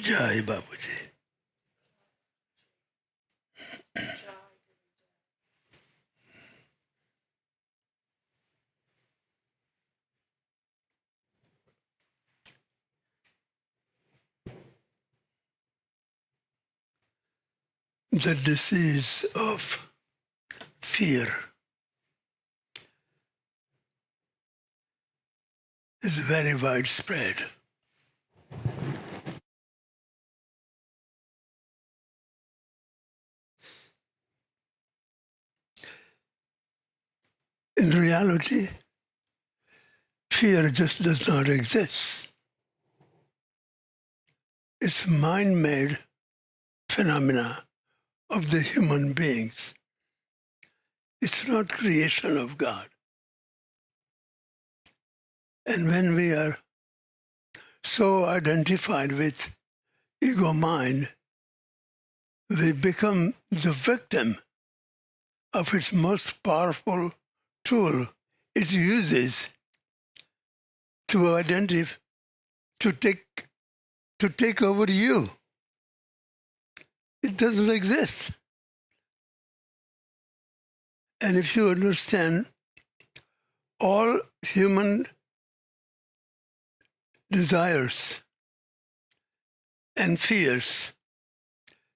Jai Babuji. The disease of fear is very widespread. In reality, fear just does not exist. It's mind-made phenomena of the human beings. It's not creation of God. And when we are so identified with ego mind, we become the victim of its most powerful tool it uses to identify, to take over you. It doesn't exist. And if you understand all human desires and fears,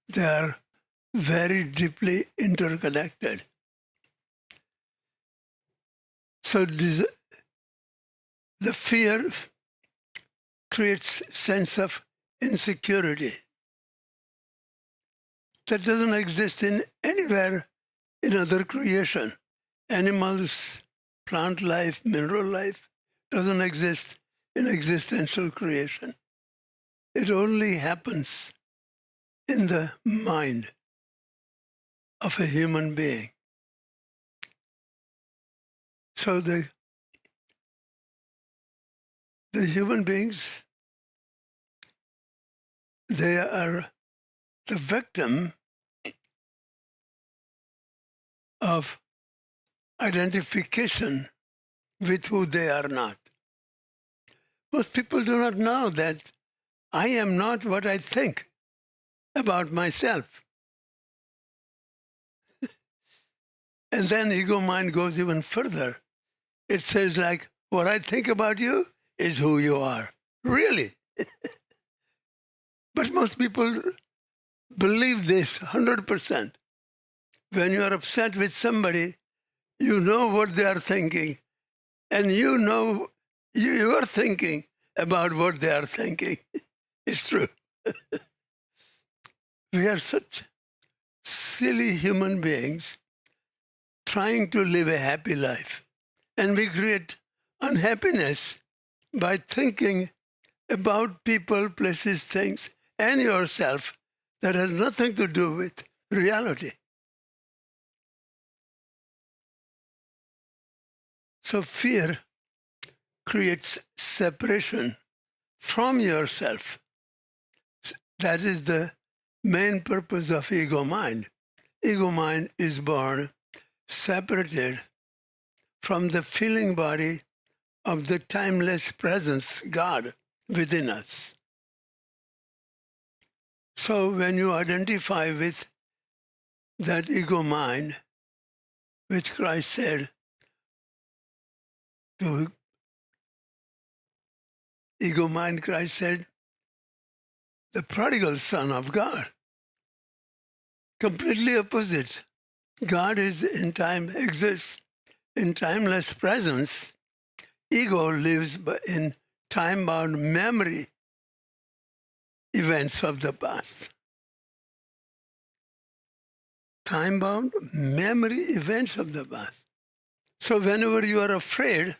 they are very deeply interconnected. So the fear creates sense of insecurity that doesn't exist in anywhere in other creation. Animals, plant life, mineral life doesn't exist in existential creation. It only happens in the mind of a human being. So the human beings, they are the victim of identification with who they are not. Most people do not know that I am not what I think about myself. And then ego mind goes even further. It says like, what I think about you is who you are. Really? But most people believe this 100%. When you are upset with somebody, you know what they are thinking, and you know you are thinking about what they are thinking. It's true. We are such silly human beings trying to live a happy life. And we create unhappiness by thinking about people, places, things, and yourself that has nothing to do with reality. So fear creates separation from yourself. That is the main purpose of ego mind. Ego mind is born separated from the feeling body of the timeless presence, God, within us. So when you identify with that ego mind, which Christ said to ego mind, Christ said, the prodigal son of God. Completely opposite. God is in time, exists in timeless presence. Ego lives in time-bound memory events of the past. Time-bound memory events of the past. So whenever you are afraid,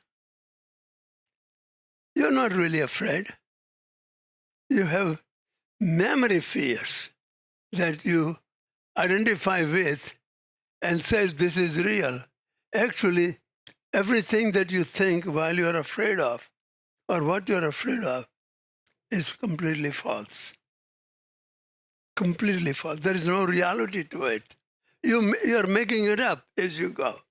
you're not really afraid. You have memory fears that you identify with and say this is real. Actually, everything that you think while you're afraid of or what you're afraid of is completely false. Completely false. There is no reality to it. You're making it up as you go.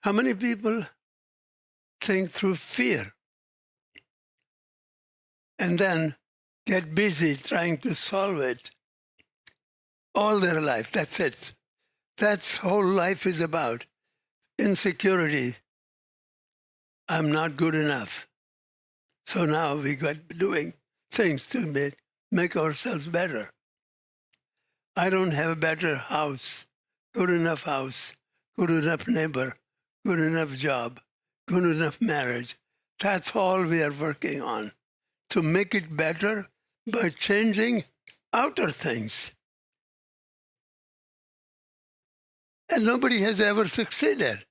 How many people think through fear and then get busy trying to solve it all their life? That's it. That's whole life is about. Insecurity. I'm not good enough. So now we got doing things to make ourselves better. I don't have a better house, good enough neighbor, good enough job, good enough marriage. That's all we are working on, to make it better by changing outer things. And nobody has ever succeeded.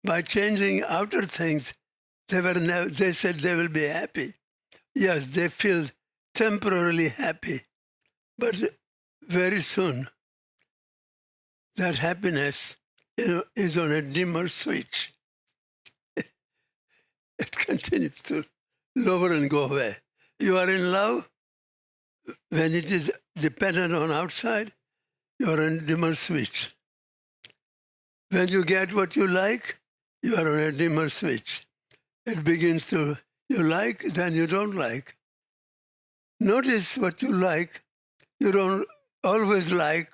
By changing outer things, they said they will be happy. Yes, they feel temporarily happy. But very soon, that happiness is on a dimmer switch. It continues to lower and go away. You are in love. When it is dependent on outside, you are on a dimmer switch. When you get what you like, you are on a dimmer switch. It begins to, you like, then you don't like. Notice what you like. You don't always like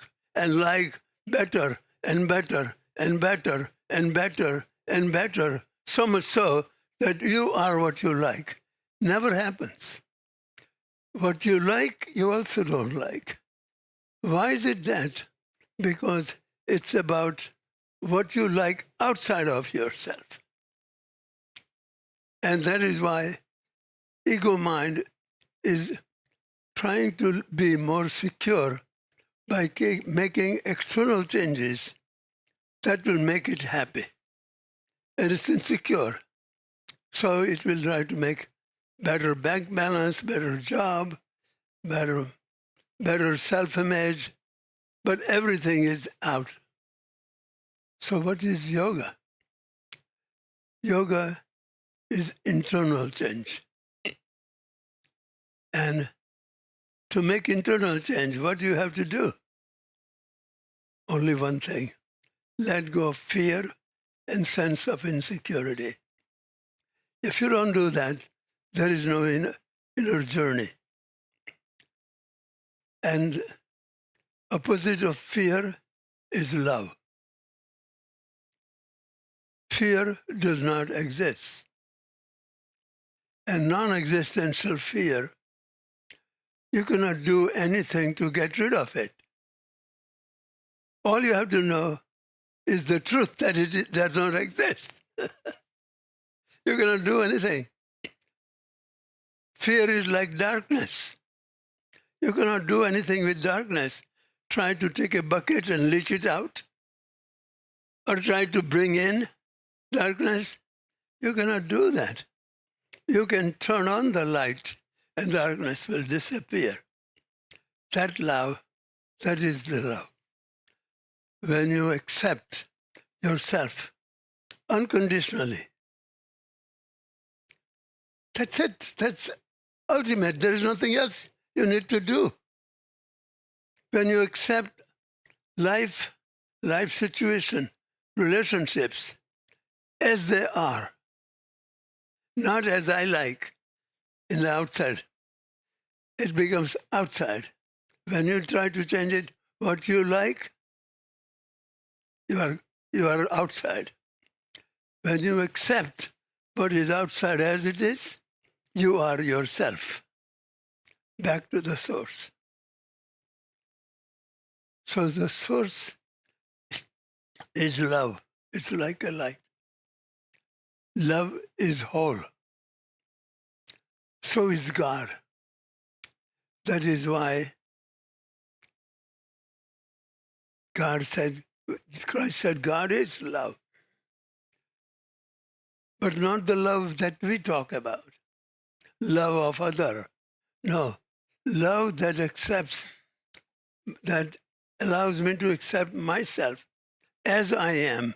better and better and better and better and better, so much so that you are what you like. Never happens. What you like, you also don't like. Why is it that? Because it's about what you like outside of yourself. And that is why ego mind is trying to be more secure by making external changes that will make it happy. And it's insecure. So it will try to make better bank balance, better job, better self-image, but everything is out. So what is yoga? Yoga is internal change. And to make internal change, what do you have to do? only one thing. Let go of fear and sense of insecurity. If you don't do that, there is no inner journey. And opposite of fear is love. Fear does not exist. And non-existential fear, you cannot do anything to get rid of it. All you have to know is the truth that it does not exist. You cannot do anything. Fear is like darkness. You cannot do anything with darkness. Try to take a bucket and leach it out, or try to bring in darkness. You cannot do that. You can turn on the light and darkness will disappear. That love, that is the love. When you accept yourself unconditionally, that's it. That's ultimate. There is nothing else you need to do. When you accept life situation, relationships as they are, not as I like in the outside, it becomes outside. When you try to change it what you like, you are outside. When you accept what is outside as it is, you are yourself. Back to the source. So the source is love. It's like a light. Love is whole. So is God. That is why Christ said, God is love. But not the love that we talk about. Love of other. No. Love that accepts, that allows me to accept myself as I am,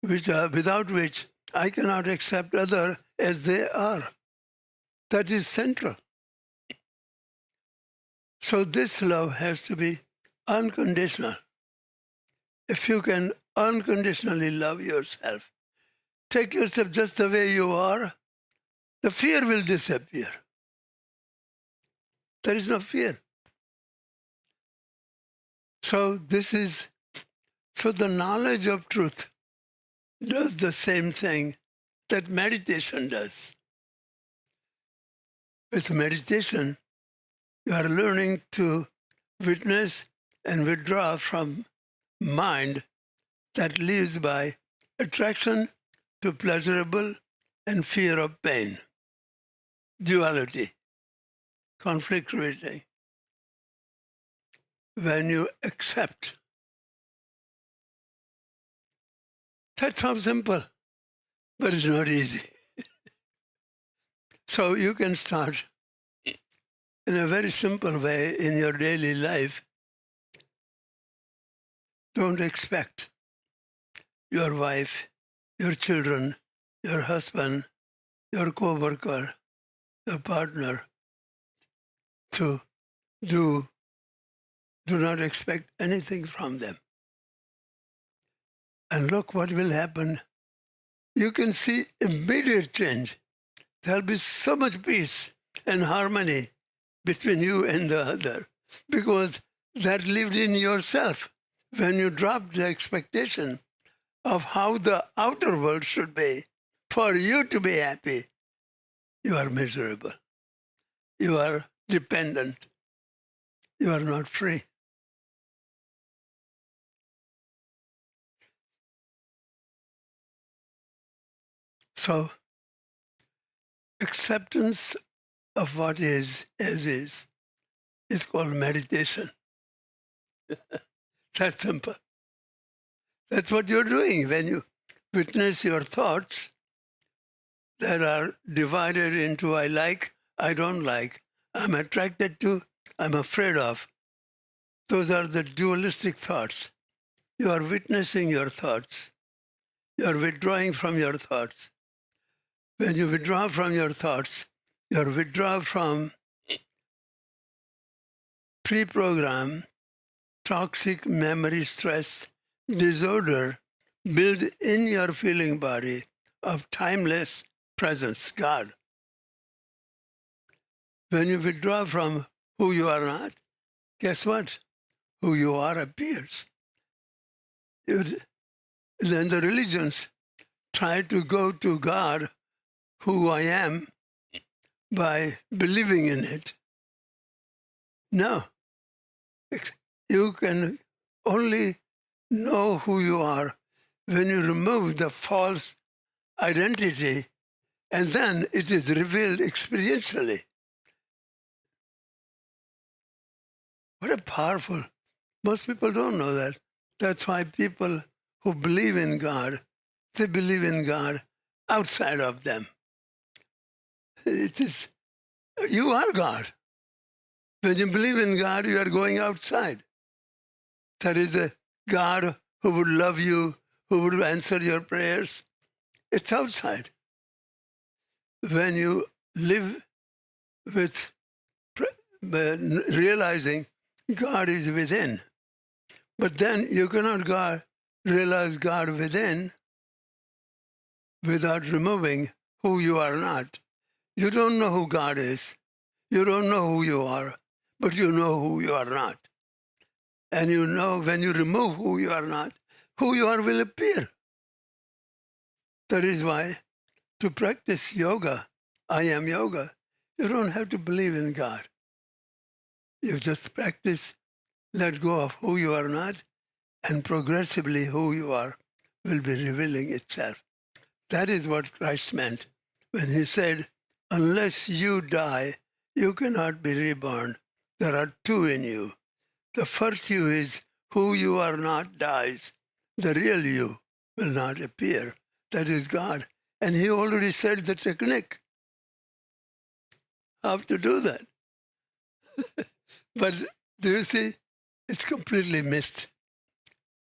without which I cannot accept others as they are. That is central. So this love has to be unconditional. If you can unconditionally love yourself, take yourself just the way you are, the fear will disappear. There is no fear. So the knowledge of truth does the same thing that meditation does. With meditation, you are learning to witness and withdraw from mind that lives by attraction to pleasurable and fear of pain, duality, conflict creating. When you accept, that sounds simple, but it's not easy. So you can start in a very simple way in your daily life. Don't expect your wife, your children, your husband, your co-worker, your partner to do not expect anything from them. And look what will happen. You can see immediate change. There'll be so much peace and harmony between you and the other, because that lived in yourself. When you drop the expectation of how the outer world should be for you to be happy, you are miserable. You are dependent. You are not free. So, acceptance of what is as is called meditation. That's simple. That's what you're doing when you witness your thoughts that are divided into I like, I don't like, I'm attracted to, I'm afraid of. Those are the dualistic thoughts. You are witnessing your thoughts. You are withdrawing from your thoughts. When you withdraw from your thoughts, you are withdraw from pre-programmed toxic memory stress disorder built in your feeling body of timeless presence, God. When you withdraw from who you are not, guess what? Who you are appears. Then the religions try to go to God, who I am, by believing in it. No. You can only know who you are when you remove the false identity, and then it is revealed experientially. What a powerful. Most people don't know that. That's why people who believe in God, they believe in God outside of them. It is, you are God. When you believe in God, you are going outside. There is a God who would love you, who would answer your prayers. It's outside. When you live with realizing God is within, but then you cannot realize God within without removing who you are not. You don't know who God is. You don't know who you are, but you know who you are not. And you know when you remove who you are not, who you are will appear. That is why to practice yoga, I am yoga, you don't have to believe in God. You just practice, let go of who you are not, and progressively who you are will be revealing itself. That is what Christ meant when he said, unless you die, you cannot be reborn. There are two in you. The first you is who you are not dies. The real you will not appear. That is God. And he already said the technique. How to do that. But do you see, it's completely missed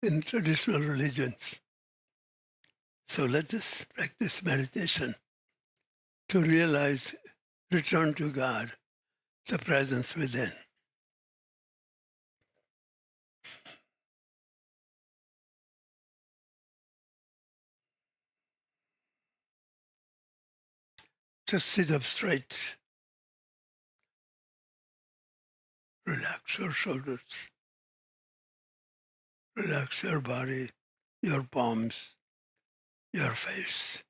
in traditional religions. So let us practice meditation to realize, return to God, the presence within. Just sit up straight. Relax your shoulders. Relax your body, your palms, your face.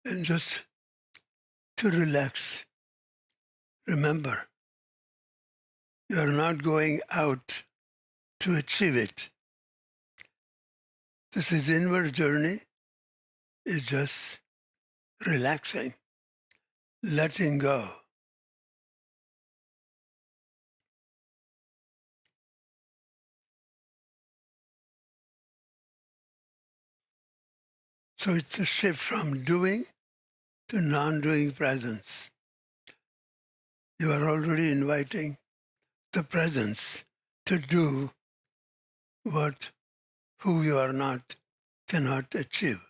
And just to relax, remember, you are not going out to achieve it. This is inward journey, is just relaxing, letting go. So it's a shift from doing to non-doing presence. You are already inviting the presence to do what who you are not cannot achieve.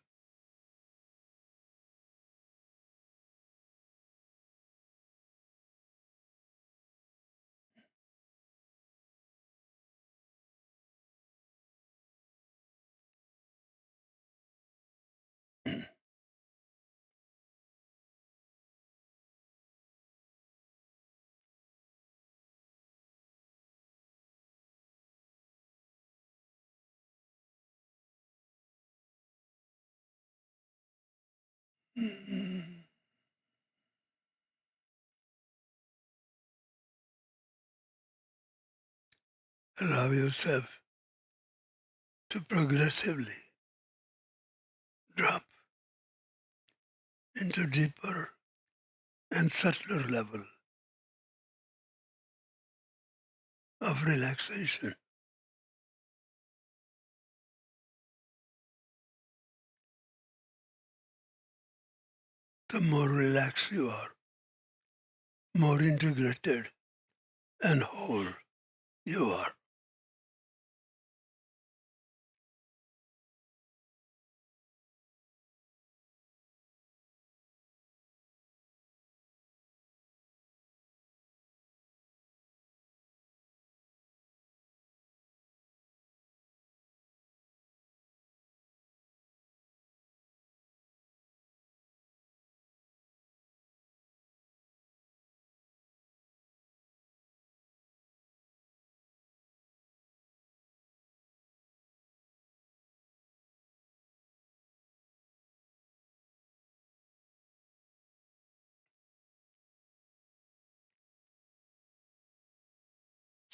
Allow yourself to progressively drop into deeper and subtler level of relaxation. The more relaxed you are, more integrated and whole you are.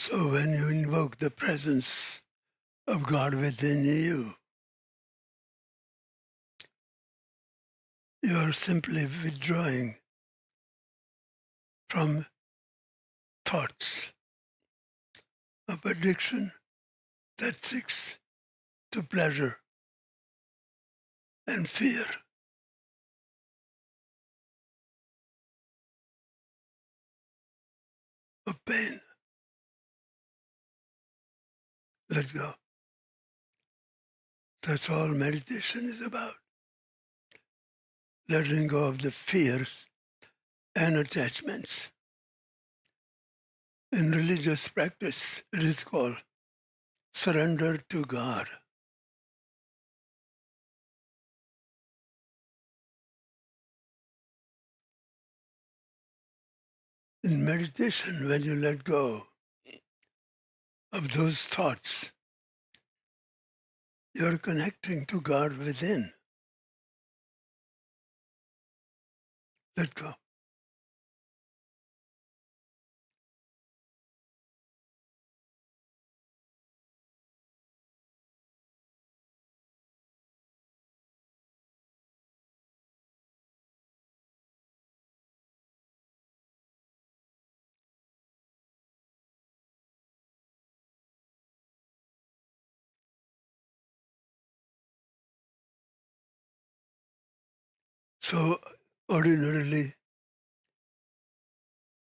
So when you invoke the presence of God within you, you are simply withdrawing from thoughts of addiction that seeks to pleasure and fear of pain. Let go. That's all meditation is about. Letting go of the fears and attachments. In religious practice, it is called surrender to God. In meditation, when you let go of those thoughts, you're connecting to God within. Let go. So ordinarily,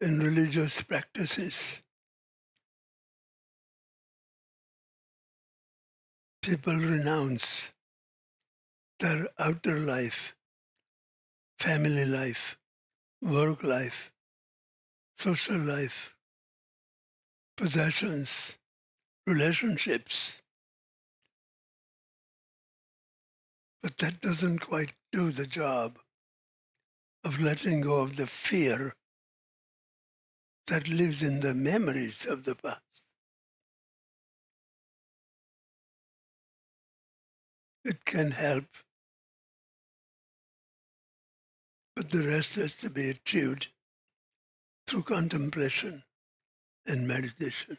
in religious practices, people renounce their outer life, family life, work life, social life, possessions, relationships. But that doesn't quite do the job of letting go of the fear that lives in the memories of the past. It can help, but the rest has to be achieved through contemplation and meditation.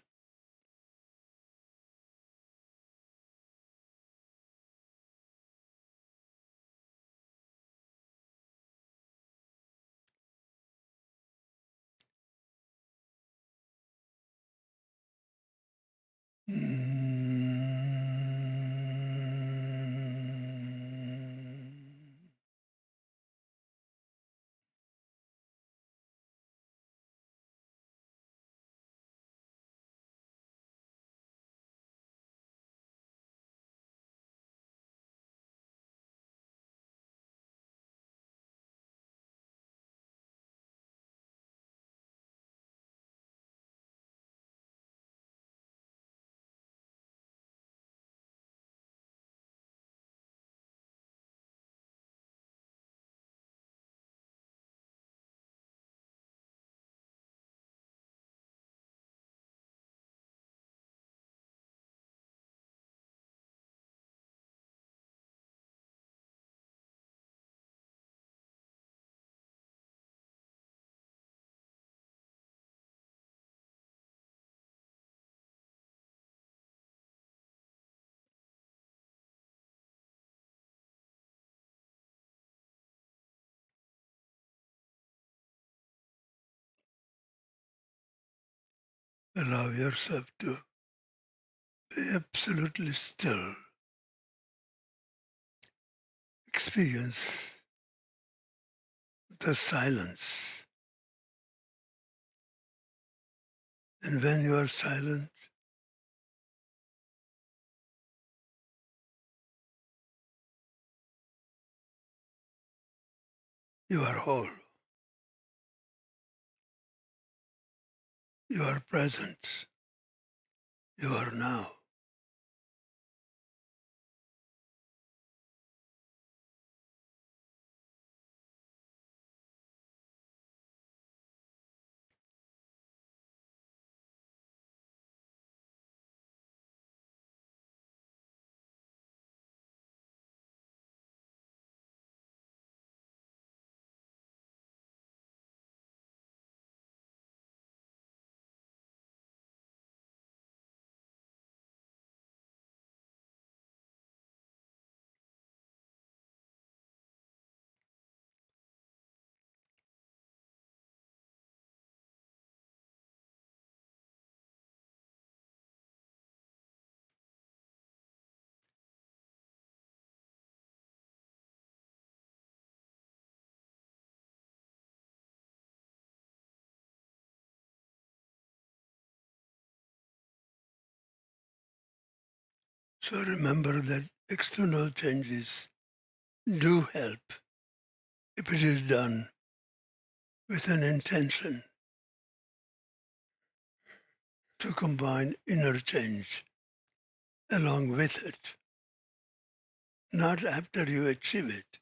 Allow yourself to be absolutely still. Experience the silence. And when you are silent, you are whole. You are present. You are now. So remember that external changes do help if it is done with an intention to combine inner change along with it, not after you achieve it.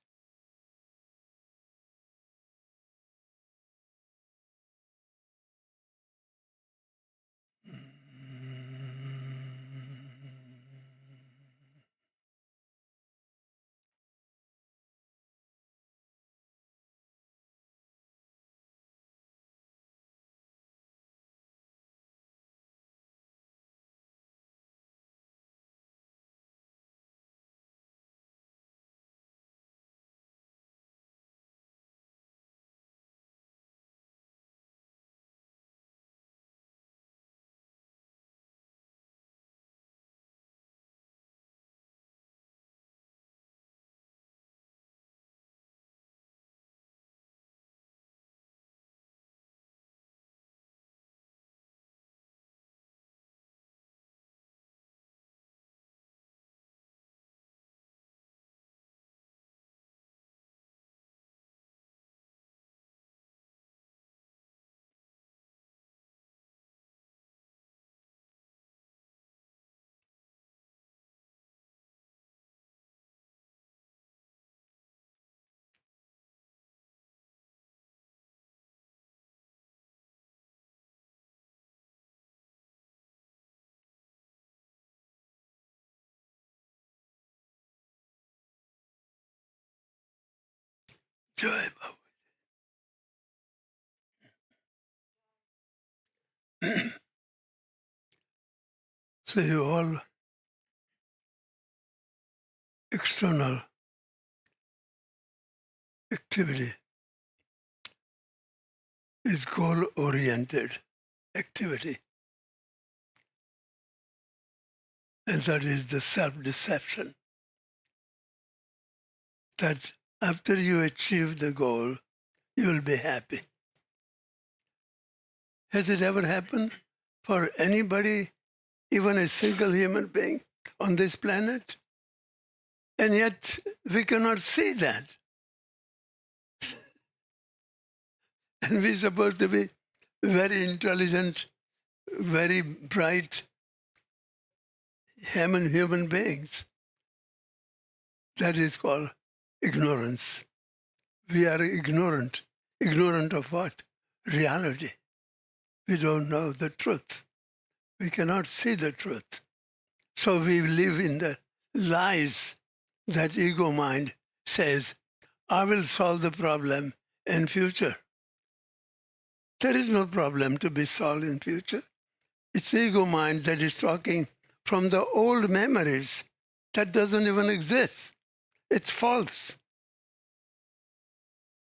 Joy Baba. So you all external activity is goal-oriented activity. And that is the self-deception. That after you achieve the goal, you will be happy. Has it ever happened for anybody, even a single human being on this planet? And yet we cannot see that. And we're supposed to be very intelligent, very bright human beings. That is called ignorance. We are ignorant. Ignorant of what? Reality. We don't know the truth. We cannot see the truth. So we live in the lies that ego mind says, I will solve the problem in future. There is no problem to be solved in future. It's ego mind that is talking from the old memories that doesn't even exist. It's false.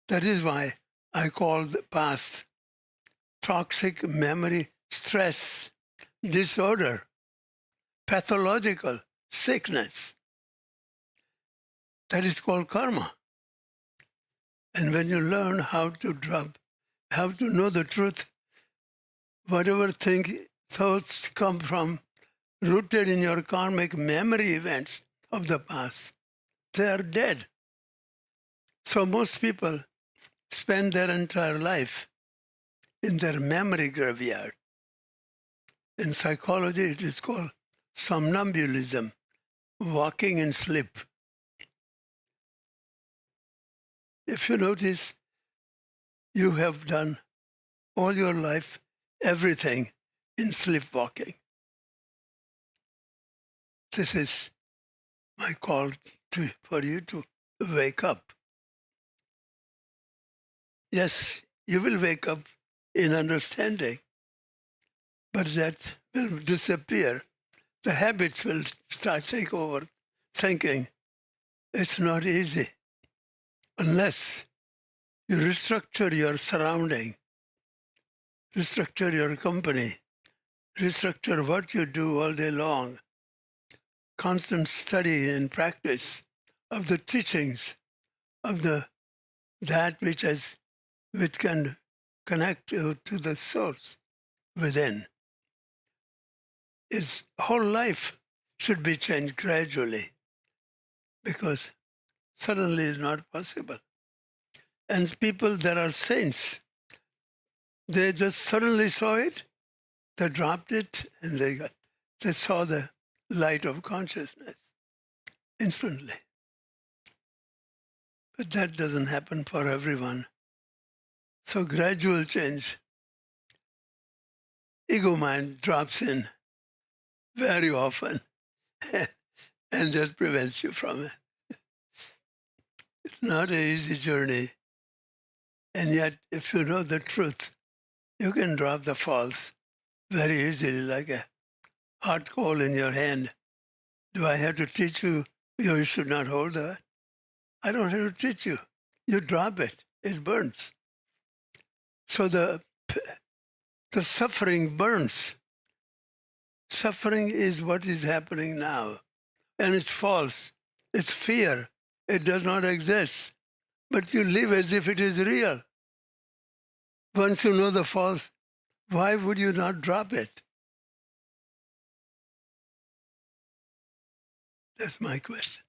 That is why I call the past toxic memory stress disorder, pathological sickness. That is called karma. And when you learn how to know the truth, whatever thoughts come from, rooted in your karmic memory events of the past, they are dead. So most people spend their entire life in their memory graveyard. In psychology, it is called somnambulism, walking in sleep. If you notice, you have done all your life everything in sleepwalking. This is my call for you to wake up. Yes, you will wake up in understanding, but that will disappear. The habits will start take over, thinking it's not easy unless you restructure your surrounding, restructure your company, restructure what you do all day long, constant study and practice of the teachings of that which can connect you to the source within. His whole life should be changed gradually, because suddenly is not possible. And people that are saints, they just suddenly saw it, they dropped it, and they saw the light of consciousness instantly. But that doesn't happen for everyone. So gradual change. Ego mind drops in very often and just prevents you from it. It's not an easy journey. And yet, if you know the truth, you can drop the false very easily, like a hot coal in your hand. Do I have to teach you, you should not hold that? I don't have to teach you. You drop it, it burns. So the suffering burns. Suffering is what is happening now. And it's false. It's fear. It does not exist. But you live as if it is real. Once you know the false, why would you not drop it? That's my question.